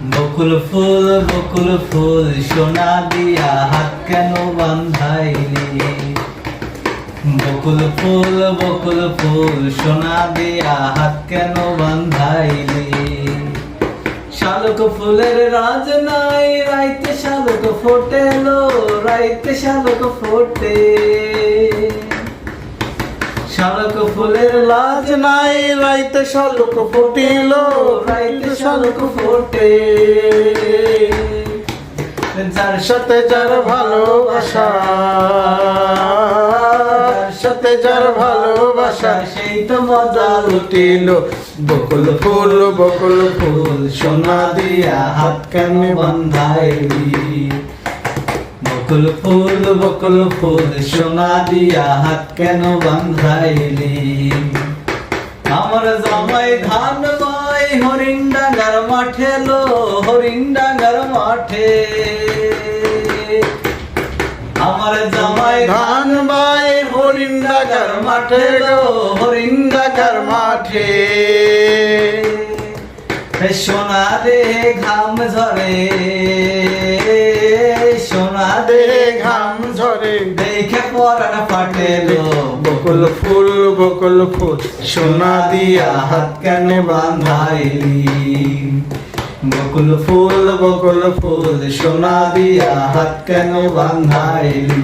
বকুল ফুল সোনা দিয়া হাত কেন বান্ধাইলি। বকুল ফুল সোনা দিয়া হাত কেন বান্ধাইলি। শালুক ফুলের রাজ নাই রাইতে শালুক ফোটেলো, রাইতে শালুক ফোটে। শালুক ফুলের লাজ নাই রাইতে শালুক ফুটিল, রাইতে শালুক ফোটে। যার সাথে যার ভালোবাসা, যার সাথে যার ভালোবাসা সেই তো মজা লুটিল। বকুল ফুল সোনা দিয়া হাত কেন বান্ধাইলি। বকুল ফুল সোনা দিয়া হাত কেন বান্ধাইলি। আমার জামাই ধান বাই হরিণ ডাঙ্গার মাঠে লো, হরিণ ডাঙ্গার মাঠে। আমার জামাই ধান বাই হরিণ ডাঙ্গার মাঠে লো, হরিণ ডাঙ্গার মাঠে। সোনা দে ঘাম ঝরে, সোনা দে ঘাম ঝরে দেখে পরাণ ফাটেলো। বকুল ফুল সোনা দিয়া হাত কেন বান্ধাইলি। বকুল ফুল সোনা দিয়া হাত কেন বান্ধাইলি।